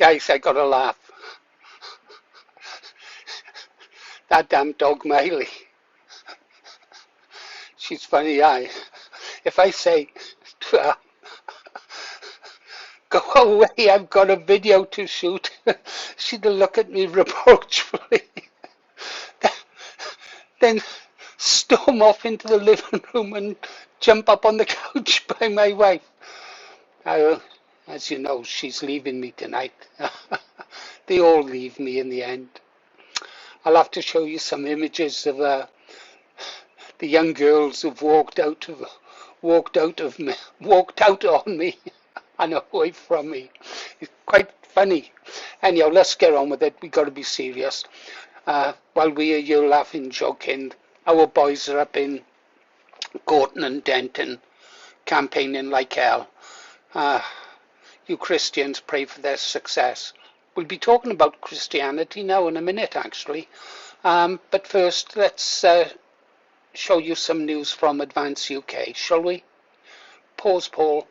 Guys, I gotta laugh. That damn dog Miley. She's funny, if I say to her, go away, I've got a video to shoot, she'd look at me reproachfully. Then storm off into the living room and jump up on the couch by my wife. As you know, she's leaving me tonight. They all leave me in the end. I'll have to show you some images of the young girls who've walked out on me and away from me. It's quite funny. Anyhow, let's get on with it. We've got to be serious. While we are here laughing, joking, our boys are up in Gorton and Denton campaigning like hell. You Christians pray for their success. We'll be talking about Christianity now in a minute, actually. But first, let's show you some news from Advance UK, shall we? Pause, Paul.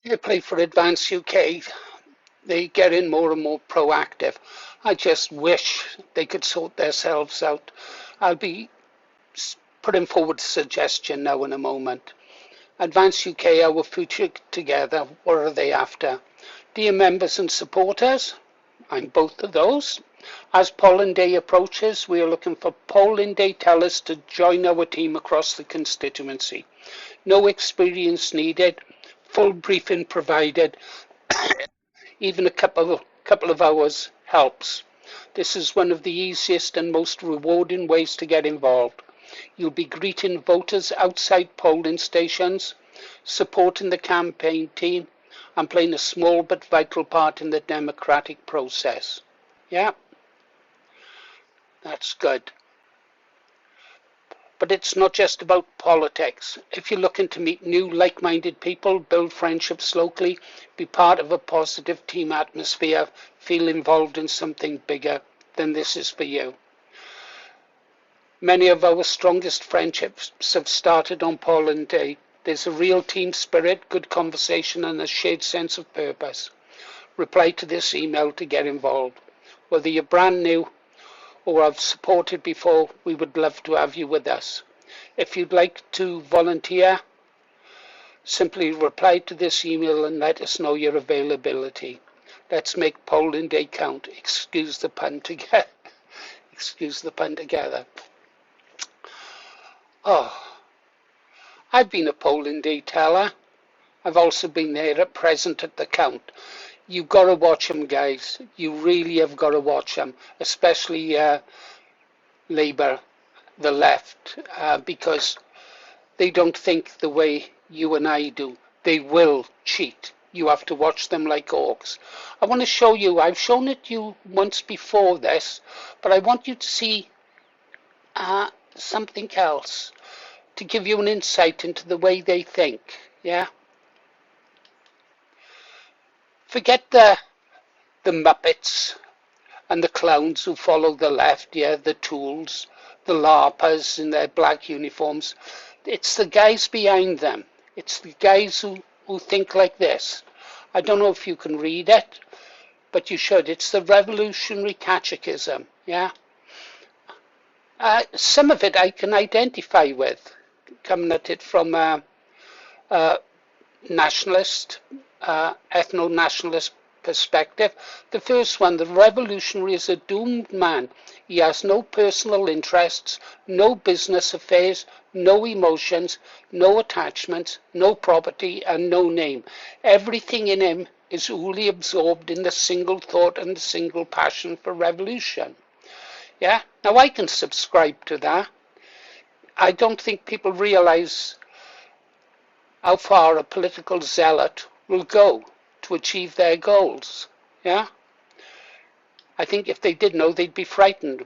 They play for Advance UK. They get in more and more proactive. I just wish they could sort themselves out. I'll be putting forward a suggestion now in a moment. Advance UK, our future together, what are they after? Dear members and supporters, I'm both of those. As polling day approaches, we are looking for polling day tellers to join our team across the constituency. No experience needed, full briefing provided, even a couple of hours helps. This is one of the easiest and most rewarding ways to get involved. You'll be greeting voters outside polling stations, supporting the campaign team, and playing a small but vital part in the democratic process. Yeah, that's good. But it's not just about politics. If you're looking to meet new like-minded people, build friendships locally, be part of a positive team atmosphere, feel involved in something bigger, then this is for you. Many of our strongest friendships have started on polling day. There's a real team spirit, good conversation, and a shared sense of purpose. Reply to this email to get involved. Whether you're brand new or have supported before, we would love to have you with us. If you'd like to volunteer, simply reply to this email and let us know your availability. Let's make polling day count. Excuse the pun together. Oh, I've been a polling day teller. I've also been there at present at the count. You've got to watch them, guys. You really have got to watch them, especially Labour, the left, because they don't think the way you and I do. They will cheat. You have to watch them like hawks. I want to show you, I've shown it to you once before this, but I want you to see something else to give you an insight into the way they think. Yeah. Forget the Muppets and the clowns who follow the left, yeah, the tools, the LARPers in their black uniforms. It's the guys behind them. It's the guys who think like this. I don't know if you can read it, but you should. It's the revolutionary catechism, yeah. Some of it I can identify with, coming at it from nationalist, ethno-nationalist perspective. The first one, the revolutionary is a doomed man. He has no personal interests, no business affairs, no emotions, no attachments, no property, and no name. Everything in him is wholly absorbed in the single thought and the single passion for revolution. Yeah, now I can subscribe to that. I don't think people realize how far a political zealot will go to achieve their goals. Yeah, I think if they did know, they'd be frightened.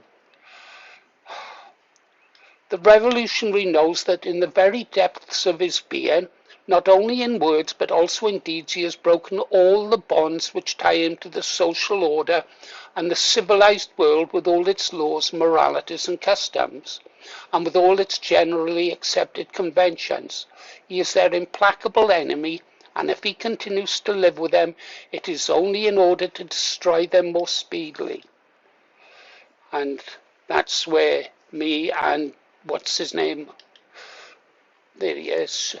The revolutionary knows that in the very depths of his being, not only in words but also in deeds, he has broken all the bonds which tie him to the social order and the civilized world with all its laws, moralities and customs, and with all its generally accepted conventions. He is their implacable enemy And if he continues to live with them, it is only in order to destroy them more speedily. And that's where me and what's his name? There he is.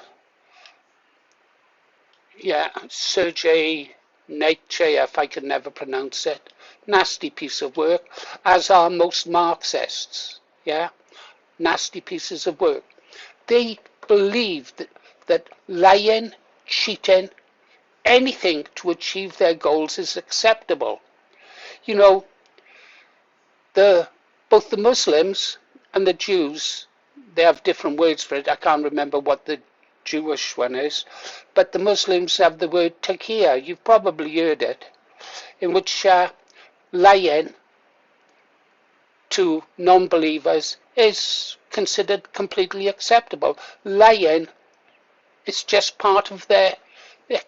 Yeah, Sergei Nechayev, I can never pronounce it. Nasty piece of work, as are most Marxists. Yeah, nasty pieces of work. They believe that lying, cheating, anything to achieve their goals is acceptable. You know, both the Muslims and the Jews, they have different words for it. I can't remember what the Jewish one is, but the Muslims have the word taqiyya. You've probably heard it, in which lying to non-believers is considered completely acceptable. Lying is just part of their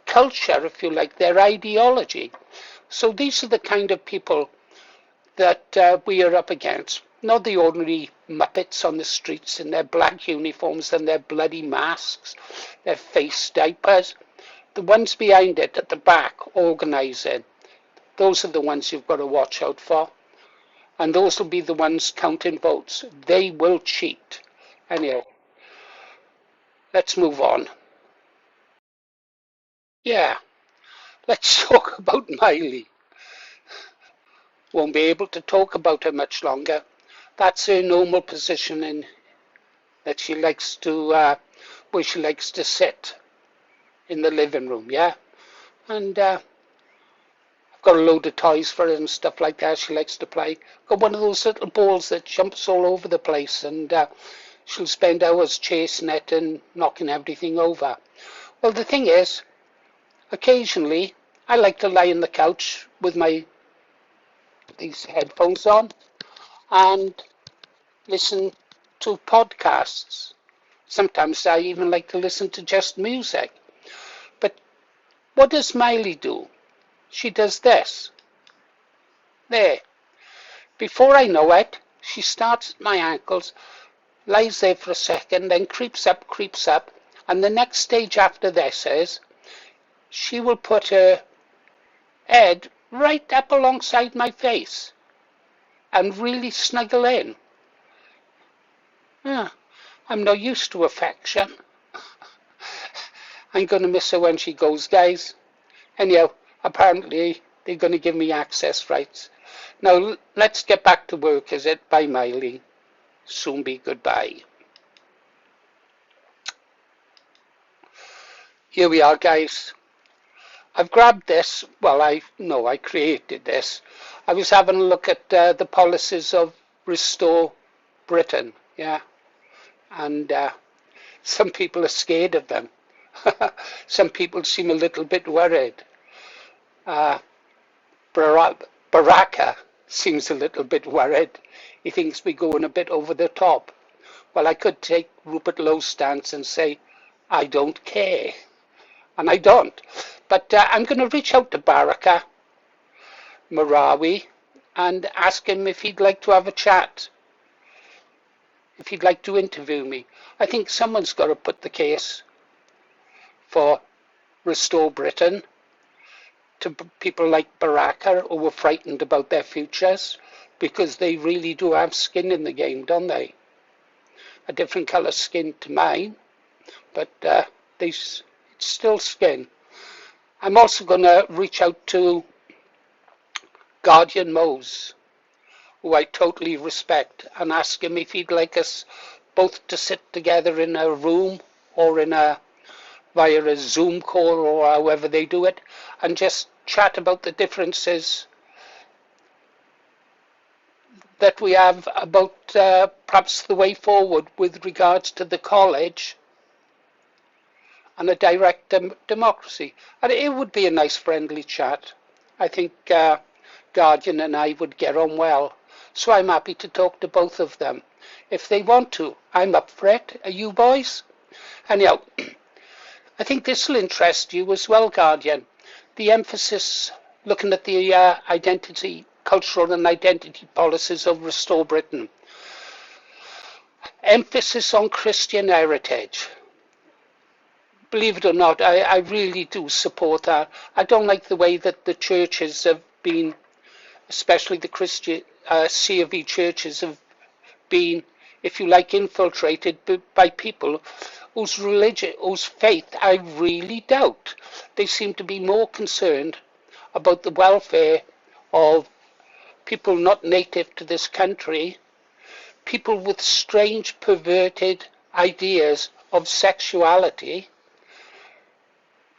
culture, if you like, their ideology. So these are the kind of people that we are up against. Not the ordinary muppets on the streets in their black uniforms and their bloody masks, their face diapers. The ones behind it at the back organising, those are the ones you've got to watch out for. And those will be the ones counting votes. They will cheat. Anyhow, let's move on. Yeah, let's talk about Miley. Won't be able to talk about her much longer. That's her normal position in that she likes to, where she likes to sit in the living room, yeah? And I've got a load of toys for her and stuff like that. She likes to play. Got one of those little balls that jumps all over the place, and she'll spend hours chasing it and knocking everything over. Well, the thing is, occasionally I like to lie on the couch with these headphones on and listen to podcasts. Sometimes I even like to listen to just music. But what does Miley do? She does this. There. Before I know it, she starts at my ankles, lies there for a second, then creeps up, and the next stage after this is she will put her head right up alongside my face and really snuggle in. I'm not used to affection. I'm going to miss her when she goes, guys. Anyhow, apparently they're going to give me access rights. Now, let's get back to work, is it? Bye, Miley. Soon be goodbye. Here we are, guys. I've grabbed this. Well, I created this. I was having a look at the policies of Restore Britain, yeah, and some people are scared of them. Some people seem a little bit worried. Baraka seems a little bit worried. He thinks we're going a bit over the top. Well, I could take Rupert Lowe's stance and say, I don't care. And I don't. But I'm going to reach out to Baraka Marawi and ask him if he'd like to have a chat. If he'd like to interview me. I think someone's got to put the case for Restore Britain to people like Baraka who were frightened about their futures, because they really do have skin in the game, don't they? A different colour skin to mine, but it's still skin. I'm also going to reach out to Guardian Mose, who I totally respect, and ask him if he'd like us both to sit together in a room or via a Zoom call or however they do it, and just chat about the differences that we have about perhaps the way forward with regards to the college and a direct democracy. And it would be a nice friendly chat. I think Guardian and I would get on well. So I'm happy to talk to both of them. If they want to, I'm up for it. Are you boys? Anyhow, I think this will interest you as well, Guardian. The emphasis, looking at the cultural and identity policies of Restore Britain. Emphasis on Christian heritage. believe it or not, I really do support that. I don't like the way that the churches have been, especially the Christian C of E churches have been, if you like, infiltrated by people whose religion, whose faith I really doubt. They seem to be more concerned about the welfare of people not native to this country, people with strange perverted ideas of sexuality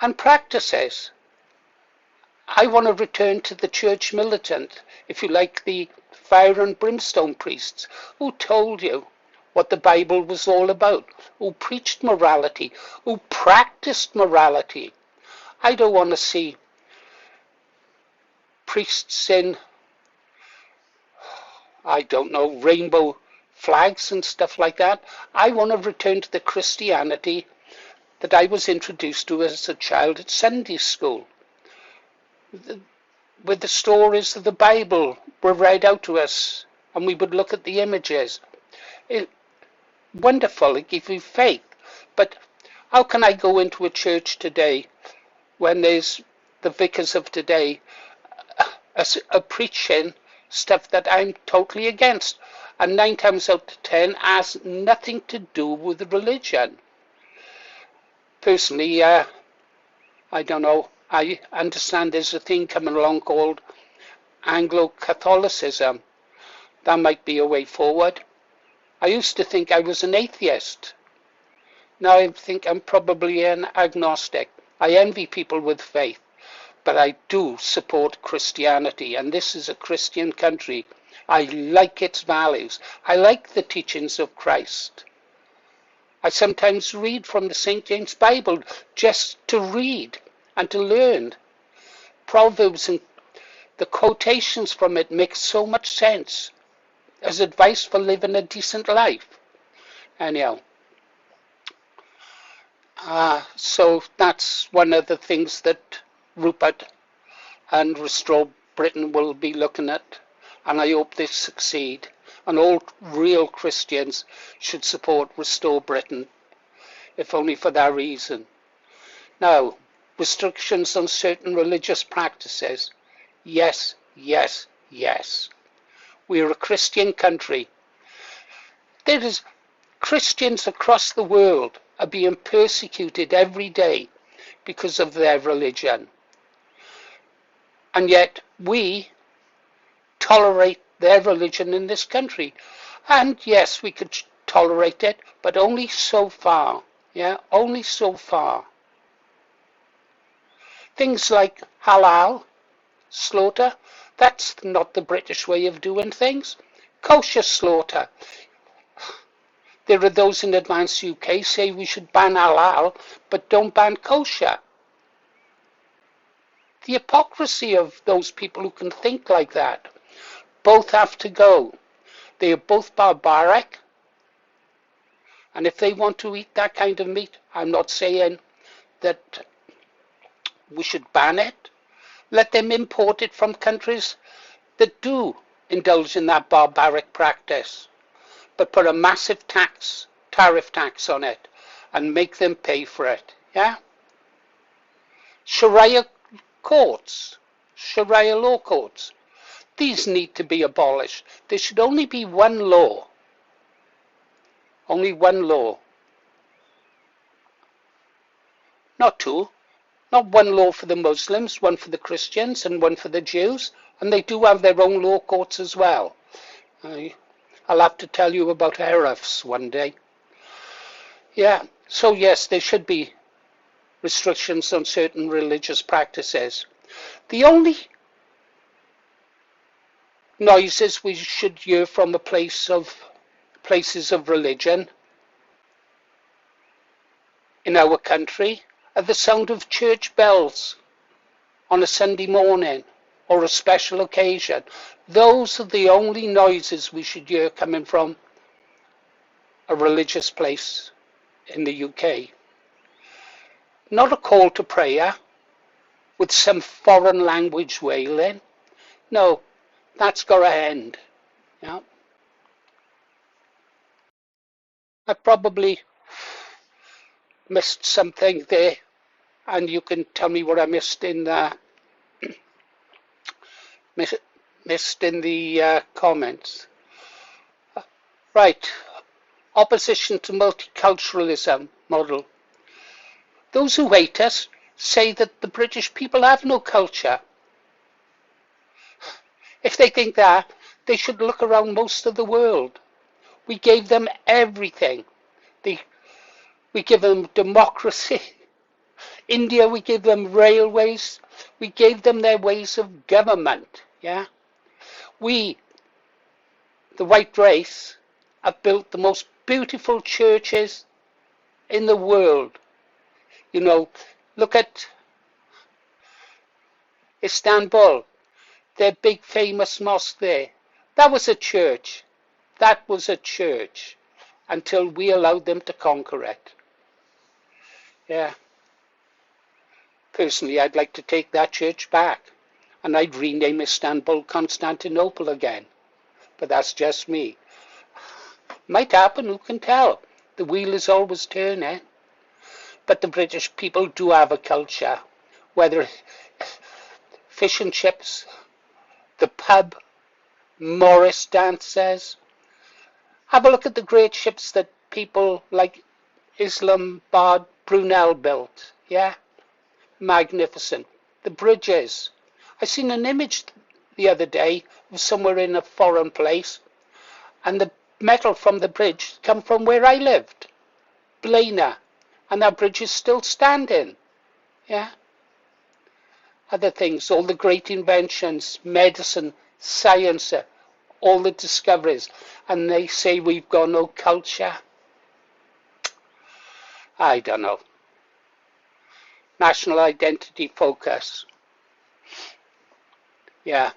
and practices. I want to return to the church militant, if you like, the fire and brimstone priests who told you what the Bible was all about, who preached morality, who practiced morality. I don't want to see priests in, I don't know, rainbow flags and stuff like that. I want to return to the Christianity that I was introduced to as a child at Sunday school, where the stories of the Bible were read out to us and we would look at the images. Wonderful, it gives you faith. But how can I go into a church today when there's the vicars of today preaching stuff that I'm totally against? And 9 times out of 10 has nothing to do with religion. Personally, I don't know. I understand there's a thing coming along called Anglo-Catholicism. That might be a way forward. I used to think I was an atheist. Now I think I'm probably an agnostic. I envy people with faith, but I do support Christianity, and this is a Christian country. I like its values. I like the teachings of Christ. I sometimes read from the St. James Bible just to read and to learn. Proverbs and the quotations from it make so much sense as advice for living a decent life. Anyhow, so that's one of the things that Rupert and Restore Britain will be looking at, and I hope they succeed. And all real Christians should support Restore Britain, if only for that reason. Now, restrictions on certain religious practices. Yes, yes, yes. We are a Christian country. There is Christians across the world are being persecuted every day because of their religion. And yet we tolerate their religion in this country. And yes, we could tolerate it, but only so far. Yeah, only so far. Things like halal, slaughter, that's not the British way of doing things. Kosher slaughter. There are those in advanced UK say we should ban halal, but don't ban kosher. The hypocrisy of those people who can think like that. Both have to go. They are both barbaric. And if they want to eat that kind of meat, I'm not saying that we should ban it. Let them import it from countries that do indulge in that barbaric practice, but put a massive tariff tax on it, and make them pay for it. Yeah? Sharia courts, Sharia law courts, these need to be abolished. There should only be one law. Only one law. Not two. Not one law for the Muslims, one for the Christians, and one for the Jews. And they do have their own law courts as well. I'll have to tell you about Arafs one day. Yeah, so yes, there should be restrictions on certain religious practices. The only noises we should hear from places of religion in our country are the sound of church bells on a Sunday morning or a special occasion. Those are the only noises we should hear coming from a religious place in the UK. Not a call to prayer with some foreign language wailing. No, that's got to end. Yeah. missed something there, and you can tell me what I missed in the comments. Right, opposition to multiculturalism model. Those who hate us say that the British people have no culture. If they think that, they should look around most of the world. We gave them everything. We give them democracy. India, we gave them railways. We gave them their ways of government. Yeah, we, the white race, have built the most beautiful churches in the world. You know, look at Istanbul, their big famous mosque there. That was a church. That was a church until we allowed them to conquer it. Yeah. Personally, I'd like to take that church back, and I'd rename Istanbul Constantinople again. But that's just me. Might happen, who can tell? The wheel is always turning. But the British people do have a culture, whether fish and chips, the pub, Morris dances. Have a look at the great ships that people like Isambard Brunel built. Yeah, magnificent. The bridges. I seen an image the other day of somewhere in a foreign place, and the metal from the bridge come from where I lived, Blaina, and that bridge is still standing. Yeah. Other things, all the great inventions, medicine, science, all the discoveries, and they say we've got no culture. I don't know. National identity focus. Yeah.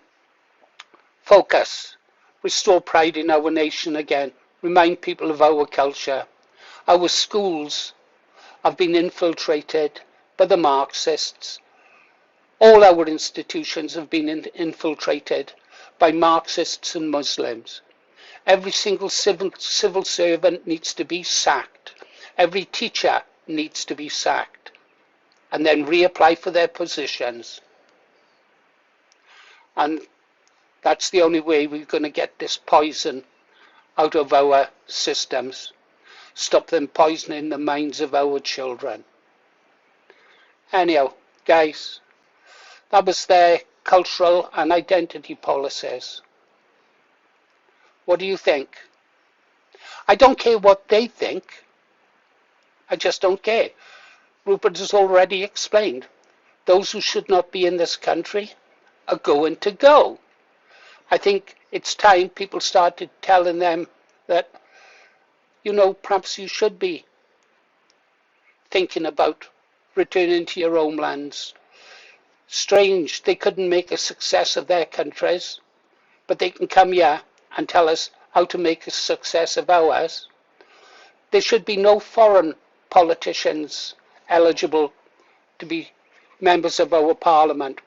Focus. Restore pride in our nation again. Remind people of our culture. Our schools have been infiltrated by the Marxists. All our institutions have been infiltrated by Marxists and Muslims. Every single civil servant needs to be sacked. Every teacher needs to be sacked. And then reapply for their positions. And that's the only way we're going to get this poison out of our systems. Stop them poisoning the minds of our children. Anyhow, guys, that was their cultural and identity policies. What do you think? I don't care what they think. I just don't care. Rupert has already explained. Those who should not be in this country are going to go. I think it's time people started telling them that, you know, perhaps you should be thinking about returning to your homelands. Strange, they couldn't make a success of their countries, but they can come here and tell us how to make a success of ours. There should be no foreign politicians eligible to be members of our parliament.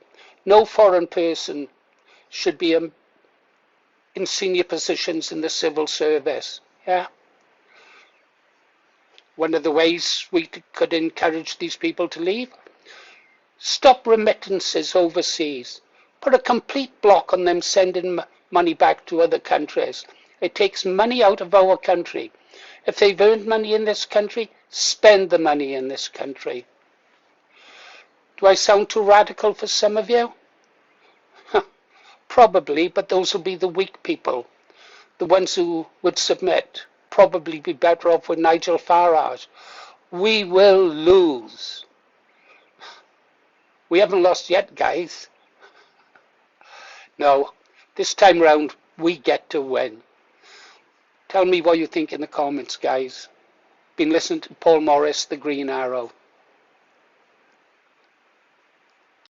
No foreign person should be in senior positions in the civil service. Yeah. One of the ways we could encourage these people to leave, stop remittances overseas. Put a complete block on them sending money back to other countries. It takes money out of our country. If they've earned money in this country, spend the money in this country. Do I sound too radical for some of you? Probably, but those will be the weak people. The ones who would submit. Probably be better off with Nigel Farage. We will lose. We haven't lost yet, guys. No, this time round, we get to win. Tell me what you think in the comments, guys. Been listening to Paul Morris, The Green Arrow.